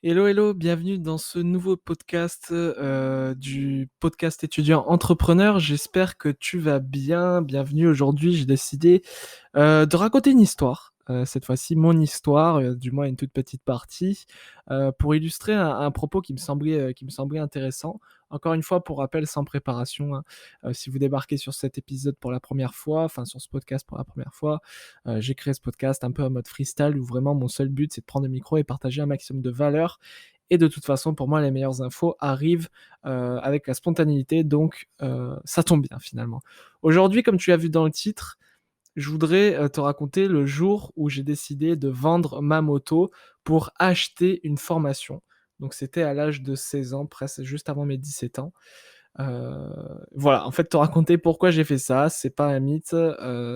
Hello, hello, bienvenue dans ce nouveau podcast du podcast étudiant entrepreneur. J'espère que tu vas bien. Bienvenue aujourd'hui. J'ai décidé de raconter une histoire. Cette fois-ci, mon histoire, du moins une toute petite partie, pour illustrer un propos qui me semblait intéressant. Encore une fois, pour rappel, sans préparation, hein. Si vous débarquez sur cet épisode pour la première fois, enfin sur ce podcast pour la première fois, j'ai créé ce podcast un peu en mode freestyle où vraiment mon seul but c'est de prendre le micro et partager un maximum de valeur. Et de toute façon, pour moi, les meilleures infos arrivent avec la spontanéité, donc ça tombe bien finalement. Aujourd'hui, comme tu l'as vu dans le titre, je voudrais te raconter le jour où j'ai décidé de vendre ma moto pour acheter une formation. Donc c'était à l'âge de 16 ans, presque juste avant mes 17 ans. Euh, voilà, en fait, te raconter pourquoi j'ai fait ça, c'est pas un mythe,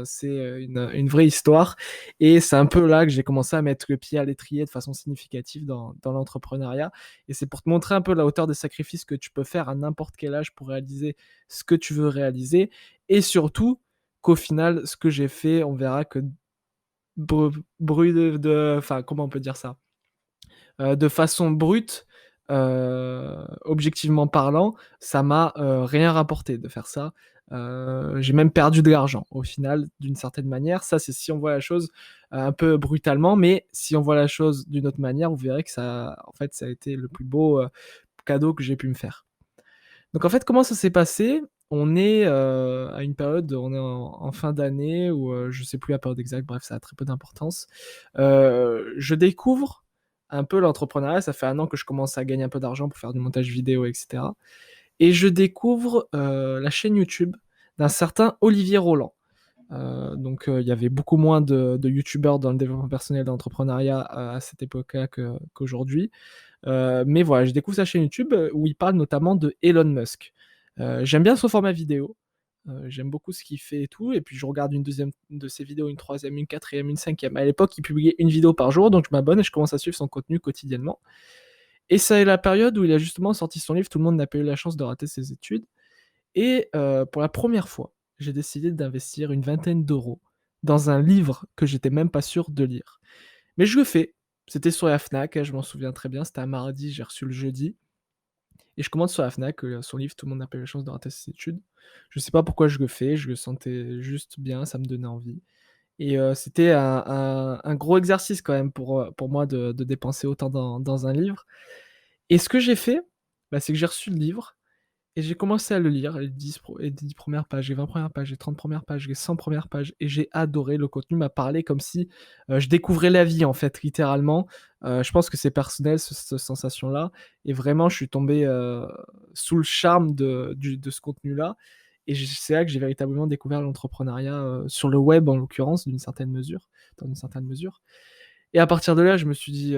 c'est une vraie histoire. Et c'est un peu là que j'ai commencé à mettre le pied à l'étrier de façon significative dans l'entrepreneuriat. Et c'est pour te montrer un peu la hauteur des sacrifices que tu peux faire à n'importe quel âge pour réaliser ce que tu veux réaliser. Et surtout, qu'au final, ce que j'ai fait, on verra que bruit enfin, comment on peut dire ça? De façon brute, objectivement parlant, ça m'a rien rapporté de faire ça. J'ai même perdu de l'argent au final, d'une certaine manière. Ça, c'est si on voit la chose un peu brutalement, mais si on voit la chose d'une autre manière, vous verrez que ça, en fait, ça a été le plus beau cadeau que j'ai pu me faire. Donc en fait, comment ça s'est passé? On est à une période, on est en fin d'année ou je sais plus la période exacte, bref, ça a très peu d'importance. Je découvre un peu l'entrepreneuriat, ça fait 1 an que je commence à gagner un peu d'argent pour faire du montage vidéo, et cetera. Et je découvre la chaîne YouTube d'un certain Olivier Roland. Donc il y avait beaucoup moins de youtubeurs dans le développement personnel et l'entrepreneuriat à cette époque-là qu'aujourd'hui. Mais voilà, je découvre sa chaîne YouTube où il parle notamment de Elon Musk. J'aime bien son format vidéo. J'aime beaucoup ce qu'il fait et tout. Et puis je regarde une deuxième de ses vidéos, une troisième, une quatrième, une cinquième. À l'époque, il publiait une vidéo par jour, donc je m'abonne et je commence à suivre son contenu quotidiennement. Et c'est la période où il a justement sorti son livre Tout le monde n'a pas eu la chance de rater ses études. Et pour la première fois, j'ai décidé d'investir une vingtaine d'euros dans un livre que j'étais même pas sûr de lire. Mais je le fais. C'était sur la Fnac, hein, je m'en souviens très bien. C'était un mardi, j'ai reçu le jeudi. Et je commande sur la Fnac son livre Tout le monde n'a pas eu la chance de rater ses études. Je sais pas pourquoi je le fais, je le sentais juste bien, ça me donnait envie. Et c'était un gros exercice quand même pour moi de dépenser autant dans un livre. Et ce que j'ai fait, bah, c'est que j'ai reçu le livre et j'ai commencé à le lire, les 10 premières pages, les 20 premières pages, les 30 premières pages, les 100 premières pages, et j'ai adoré. Le contenu m'a parlé comme si je découvrais la vie, en fait, littéralement. Je pense que c'est personnel, cette sensation-là. Et vraiment, je suis tombé sous le charme de ce contenu-là. Et c'est là que j'ai véritablement découvert l'entrepreneuriat sur le web, en l'occurrence, dans une certaine mesure. Et à partir de là, je me suis dit,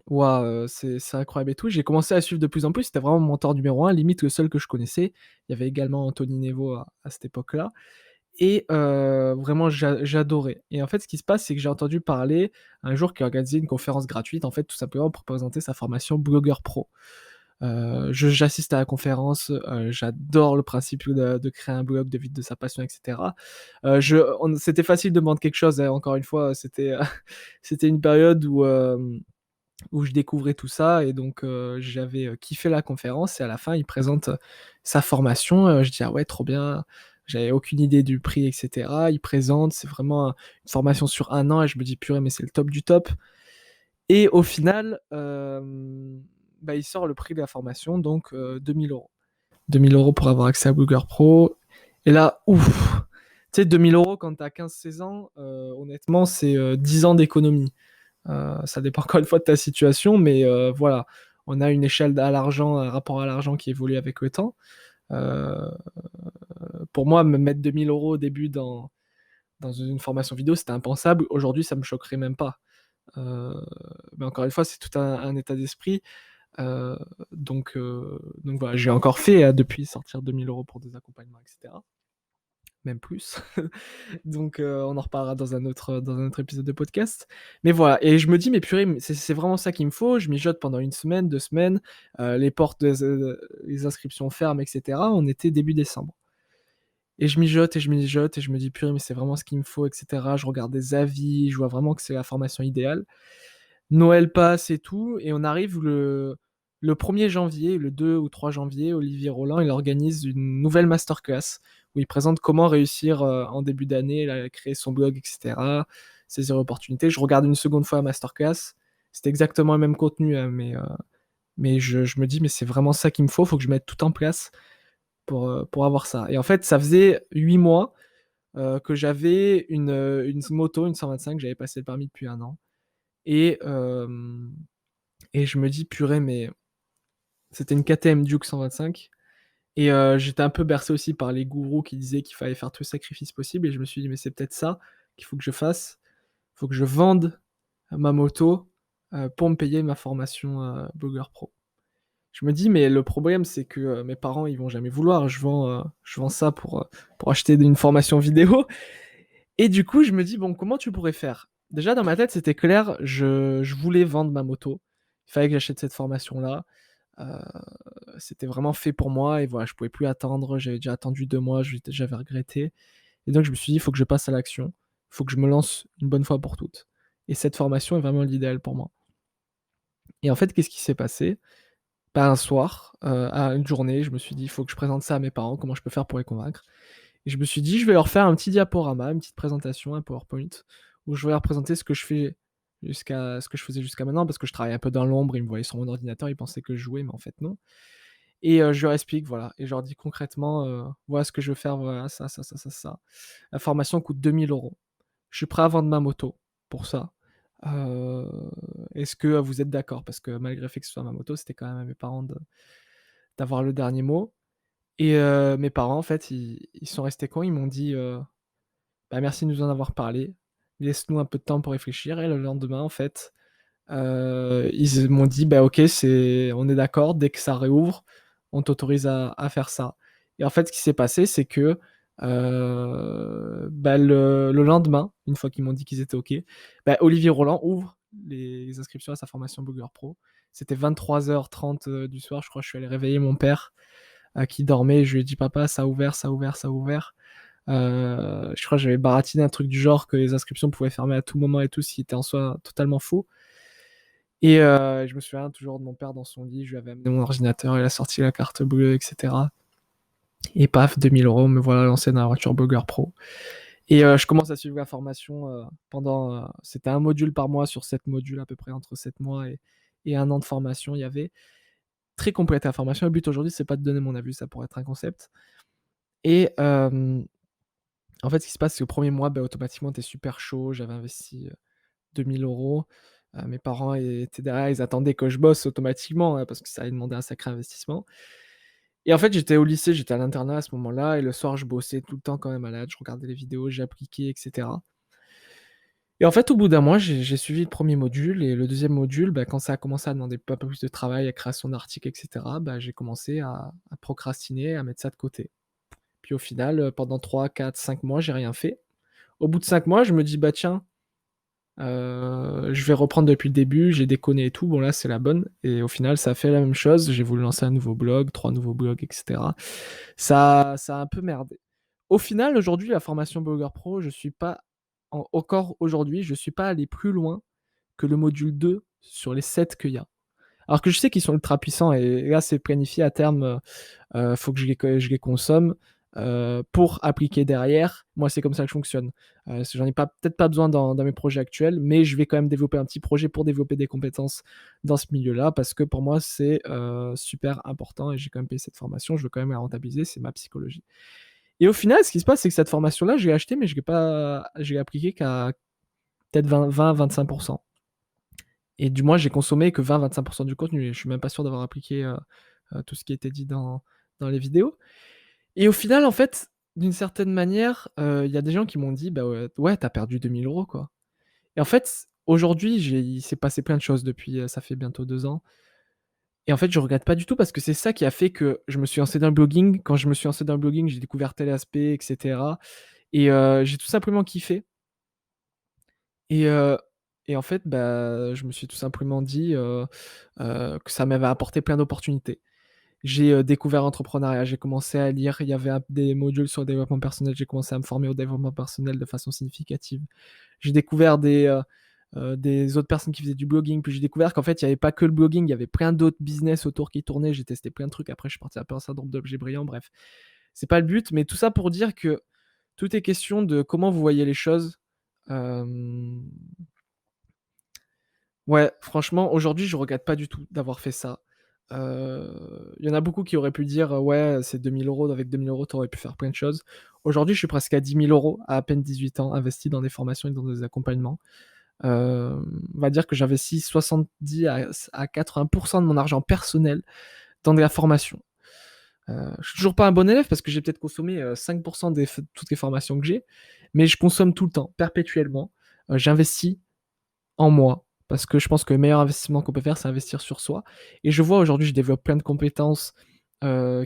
waouh, c'est incroyable et tout. J'ai commencé à suivre de plus en plus, c'était vraiment mon mentor numéro 1, limite le seul que je connaissais. Il y avait également Anthony Nevo à cette époque-là et vraiment j'adorais. Et en fait, ce qui se passe, c'est que j'ai entendu parler un jour qu'il organisait une conférence gratuite, en fait, tout simplement pour présenter sa formation Blogueur Pro. J'assiste à la conférence, j'adore le principe de créer un blog, de vivre de sa passion, et cetera. C'était facile de demander quelque chose, hein, encore une fois, c'était, c'était une période où je découvrais tout ça et donc j'avais kiffé la conférence et à la fin il présente sa formation, je dis ah ouais trop bien, j'avais aucune idée du prix etc. Il présente, c'est vraiment une formation sur 1 an et je me dis purée mais c'est le top du top. Et au final bah, il sort le prix de la formation donc 2000 euros. 2000 euros pour avoir accès à Google Pro. Et là ouf, tu sais 2000 euros quand t'as 15-16 ans, honnêtement c'est 10 ans d'économie. Ça dépend encore une fois de ta situation, mais voilà, on a une échelle à l'argent, un rapport à l'argent qui évolue avec le temps. Euh, pour moi, me mettre 2000 euros au début dans une formation vidéo, c'était impensable. Aujourd'hui, ça me choquerait même pas. Euh, mais encore une fois, c'est tout un état d'esprit. Euh, donc voilà, j'ai encore fait depuis sortir 2000 euros pour des accompagnements, etc. Même plus. Donc on en reparlera dans un autre épisode de podcast. Mais voilà, et je me dis, mais purée, mais c'est vraiment ça qu'il me faut. Je mijote pendant 1 semaine, 2 semaines, les portes, les inscriptions ferment, etc. On était début décembre. Et je mijote et je mijote et je me dis, purée, mais c'est vraiment ce qu'il me faut, etc. Je regarde des avis, je vois vraiment que c'est la formation idéale. Noël passe et tout, et on arrive le 1er janvier, le 2 ou 3 janvier, Olivier Roland, il organise une nouvelle masterclass où il présente comment réussir en début d'année, à créer son blog, etc., saisir l'opportunité. Je regarde une seconde fois la masterclass, c'était exactement le même contenu, hein, mais je me dis, mais c'est vraiment ça qu'il me faut que je mette tout en place pour avoir ça. Et en fait, ça faisait 8 mois que j'avais une moto, une 125, j'avais passé le permis depuis 1 an. Et, et je me dis, purée, mais c'était une KTM Duke 125. Et j'étais un peu bercé aussi par les gourous qui disaient qu'il fallait faire tous les sacrifices possibles. Et je me suis dit, mais c'est peut-être ça qu'il faut que je fasse. Il faut que je vende ma moto pour me payer ma formation blogueur pro. Je me dis, mais le problème, c'est que mes parents, ils vont jamais vouloir. Je vends ça pour acheter une formation vidéo. Et du coup, je me dis, bon, comment tu pourrais faire? Déjà, dans ma tête, c'était clair, je voulais vendre ma moto. Il fallait que j'achète cette formation-là. Euh, C'était vraiment fait pour moi et voilà, je pouvais plus attendre. J'avais déjà attendu 2 mois, j'avais regretté. Et donc, je me suis dit, il faut que je passe à l'action. Il faut que je me lance une bonne fois pour toutes. Et cette formation est vraiment l'idéal pour moi. Et en fait, qu'est-ce qui s'est passé? Bah, un soir, à une journée, je me suis dit, il faut que je présente ça à mes parents, comment je peux faire pour les convaincre. Et je me suis dit, je vais leur faire un petit diaporama, une petite présentation, un PowerPoint, où je vais leur présenter ce que je faisais jusqu'à maintenant, parce que je travaillais un peu dans l'ombre, ils me voyaient sur mon ordinateur, ils pensaient que je jouais, mais en fait non. Et je leur explique, voilà, et je leur dis concrètement, voilà ce que je veux faire, voilà, ça, ça, ça, ça, ça. La formation coûte 2 000 €. Je suis prêt à vendre ma moto pour ça. Euh, Est-ce que vous êtes d'accord? Parce que malgré le fait que ce soit ma moto, c'était quand même à mes parents d'avoir le dernier mot. Et mes parents, en fait, ils sont restés cons, ils m'ont dit, bah, merci de nous en avoir parlé. Laisse-nous un peu de temps pour réfléchir. Et le lendemain, en fait, ils m'ont dit, bah ok, on est d'accord, dès que ça réouvre, on t'autorise à faire ça. Et en fait, ce qui s'est passé, c'est que bah, le lendemain, une fois qu'ils m'ont dit qu'ils étaient ok, bah, Olivier Roland ouvre les inscriptions à sa formation Blogueur Pro. C'était 23h30 du soir, je crois. Je suis allé réveiller mon père qui dormait. Je lui ai dit, papa, ça a ouvert, ça a ouvert, ça a ouvert. Je crois que j'avais baratiné un truc du genre que les inscriptions pouvaient fermer à tout moment et tout, ce qui était en soi totalement faux. Et je me souviens toujours de mon père dans son lit, je lui avais amené mon ordinateur, il a sorti la carte bleue, etc. Et paf, 2 000 €, me voilà lancé dans la voiture Blogueur Pro. Et je commence à suivre la formation pendant. C'était un module par mois sur 7 modules, à peu près entre 7 mois et 1 an de formation. Il y avait très complète la formation. Le but aujourd'hui, c'est pas de donner mon avis, ça pourrait être un concept. Et en fait, ce qui se passe, c'est que le premier mois, bah, automatiquement, tu es super chaud. J'avais investi 2 000 €. Mes parents étaient derrière, ils attendaient que je bosse automatiquement, parce que ça allait demander un sacré investissement. Et en fait, j'étais au lycée, j'étais à l'internat à ce moment-là, et le soir, je bossais tout le temps quand même malade. Je regardais les vidéos, j'appliquais, etc. Et en fait, au bout d'un mois, j'ai suivi le premier module, et le deuxième module, bah, quand ça a commencé à demander un peu plus de travail, à création d'articles, etc., bah, j'ai commencé à procrastiner, à mettre ça de côté. Puis au final, pendant 3, 4, 5 mois, j'ai rien fait. Au bout de 5 mois, je me dis, bah tiens, je vais reprendre depuis le début, j'ai déconné et tout, bon là c'est la bonne. Et au final, ça a fait la même chose, j'ai voulu lancer un nouveau blog, 3 nouveaux blogs, etc. Ça a un peu merdé. Au final, aujourd'hui, la formation Blogueur Pro, je suis pas, encore aujourd'hui, je suis pas allé plus loin que le module 2 sur les 7 qu'il y a. Alors que je sais qu'ils sont ultra puissants, et là c'est planifié à terme, faut que je les consomme pour appliquer derrière. Moi, c'est comme ça que je fonctionne. J'en ai peut-être pas besoin dans mes projets actuels, mais je vais quand même développer un petit projet pour développer des compétences dans ce milieu-là, parce que pour moi, c'est super important, et j'ai quand même payé cette formation, je veux quand même la rentabiliser, c'est ma psychologie. Et au final, ce qui se passe, c'est que cette formation-là, je l'ai achetée, mais je l'ai appliquée qu'à peut-être 20-25%. Et du moins, j'ai consommé que 20-25% du contenu. Et je suis même pas sûr d'avoir appliqué tout ce qui était dit dans les vidéos. Et au final, en fait, d'une certaine manière, il y a des gens qui m'ont dit, bah ouais, t'as perdu 2 000 € quoi. Et en fait, aujourd'hui, il s'est passé plein de choses depuis, ça fait bientôt 2 ans. Et en fait, je regrette pas du tout, parce que c'est ça qui a fait que je me suis lancé dans le blogging. Quand je me suis lancé dans le blogging, j'ai découvert tel aspect, etc. Et j'ai tout simplement kiffé. Et, en fait, bah, je me suis tout simplement dit que ça m'avait apporté plein d'opportunités. J'ai découvert l'entrepreneuriat, j'ai commencé à lire, il y avait des modules sur le développement personnel, j'ai commencé à me former au développement personnel de façon significative. J'ai découvert des autres personnes qui faisaient du blogging. Puis j'ai découvert qu'en fait, il n'y avait pas que le blogging, il y avait plein d'autres business autour qui tournaient. J'ai testé plein de trucs. Après, je suis parti un peu en syndrome d'objet brillant. Bref, c'est pas le but, mais tout ça pour dire que tout est question de comment vous voyez les choses. Ouais, franchement, aujourd'hui, je regrette pas du tout d'avoir fait ça. Il y en a beaucoup qui auraient pu dire: «Ouais, c'est 2 000 €, avec 2 000 € tu aurais pu faire plein de choses». Aujourd'hui, je suis presque à 10 000 € à peine 18 ans, investi dans des formations et dans des accompagnements. On va dire que j'investis 70 à 80 de mon argent personnel dans de la formation. Je suis toujours pas un bon élève parce que j'ai peut-être consommé, 5 des toutes les formations que j'ai, mais je consomme tout le temps, perpétuellement. J'investis en moi, parce que je pense que le meilleur investissement qu'on peut faire, c'est investir sur soi. Et je vois aujourd'hui, je développe plein de compétences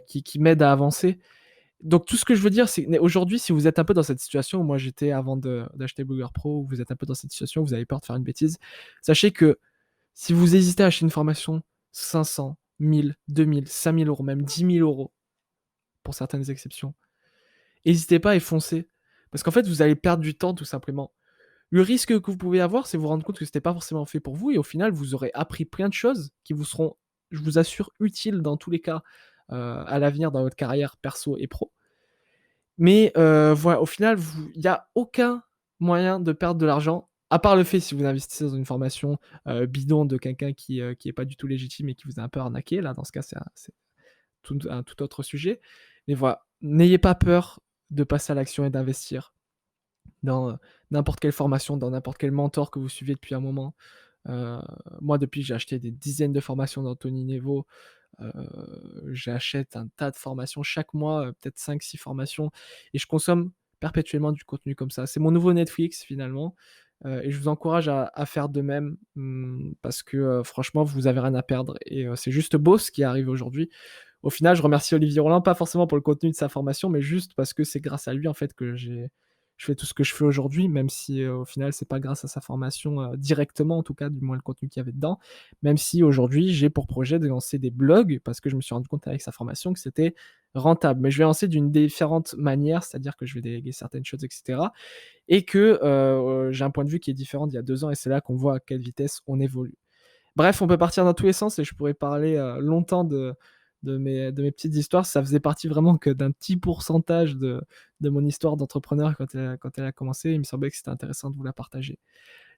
qui m'aident à avancer. Donc tout ce que je veux dire, c'est aujourd'hui, si vous êtes un peu dans cette situation où moi j'étais avant d'acheter Blogueur Pro, où vous êtes un peu dans cette situation où vous avez peur de faire une bêtise, sachez que si vous hésitez à acheter une formation 500, 1000, 2000, 5000 €, même 10 000 € pour certaines exceptions, n'hésitez pas et foncez. Parce qu'en fait, vous allez perdre du temps tout simplement. Le risque que vous pouvez avoir, c'est vous rendre compte que c'était pas forcément fait pour vous et au final, vous aurez appris plein de choses qui vous seront, je vous assure, utiles dans tous les cas, à l'avenir dans votre carrière perso et pro. Mais voilà, au final, il y a aucun moyen de perdre de l'argent, à part le fait si vous investissez dans une formation, bidon de quelqu'un qui est pas du tout légitime et qui vous a un peu arnaqué. Là, dans ce cas, c'est un tout autre sujet. Mais voilà, n'ayez pas peur de passer à l'action et d'investir dans n'importe quelle formation, dans n'importe quel mentor que vous suivez depuis un moment. Heu, Moi, depuis, j'ai acheté des dizaines de formations d'Anthony Nevo. Heu, J'achète un tas de formations chaque mois, peut-être 5-6 formations et je consomme perpétuellement du contenu comme ça. C'est mon nouveau Netflix finalement, et je vous encourage à faire de même, parce que, franchement, vous avez rien à perdre et c'est juste beau ce qui arrive aujourd'hui. Au final, je remercie Olivier Roland, pas forcément pour le contenu de sa formation, mais juste parce que c'est grâce à lui, en fait, que je fais tout ce que je fais aujourd'hui, même si, au final, c'est pas grâce à sa formation, directement, en tout cas, du moins le contenu qu'il y avait dedans. Même si aujourd'hui, j'ai pour projet de lancer des blogs, parce que je me suis rendu compte avec sa formation que c'était rentable. Mais je vais lancer d'une différente manière, c'est-à-dire que je vais déléguer certaines choses, et cetera. Et que j'ai un point de vue qui est différent d'il y a 2 ans, et c'est là qu'on voit à quelle vitesse on évolue. Bref, on peut partir dans tous les sens et je pourrais parler longtemps de mes petites histoires. Ça faisait partie vraiment que d'un petit pourcentage de mon histoire d'entrepreneur quand elle a commencé. Il me semblait que c'était intéressant de vous la partager.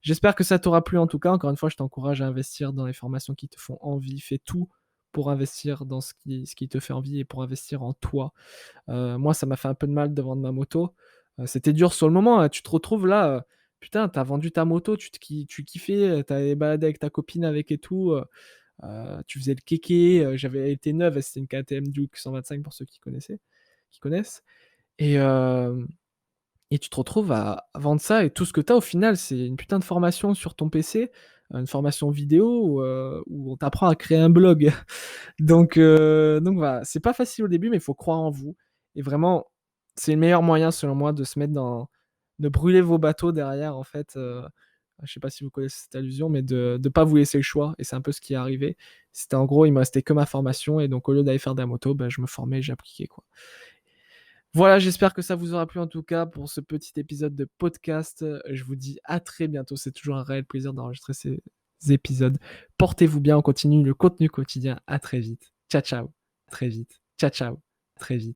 J'espère que ça t'aura plu en tout cas. Encore une fois, je t'encourage à investir dans les formations qui te font envie. Fais tout pour investir dans ce qui te fait envie et pour investir en toi. Moi, ça m'a fait un peu de mal de vendre ma moto. C'était dur sur le moment, hein. Tu te retrouves là, putain, tu as vendu ta moto, tu kiffais, tu allais balader avec ta copine avec et tout, tu faisais le kéké, elle était neuve, c'était une KTM Duke 125 pour ceux qui connaissent et tu te retrouves à vendre ça et tout ce que tu as au final, c'est une putain de formation sur ton PC, une formation vidéo où on t'apprend à créer un blog. Donc voilà, c'est pas facile au début, mais il faut croire en vous. Et vraiment, c'est le meilleur moyen, selon moi, de se mettre dans, de brûler vos bateaux derrière, en fait. Je sais pas si vous connaissez cette allusion, mais de ne pas vous laisser le choix. Et c'est un peu ce qui est arrivé. C'était en gros, il me restait que ma formation. Et donc, au lieu d'aller faire de la moto, ben, je me formais, j'appliquais, quoi. Voilà, j'espère que ça vous aura plu en tout cas pour ce petit épisode de podcast. Je vous dis à très bientôt. C'est toujours un réel plaisir d'enregistrer ces épisodes. Portez-vous bien, on continue le contenu quotidien. À très vite. Ciao, ciao. Très vite. Ciao, ciao. Très vite.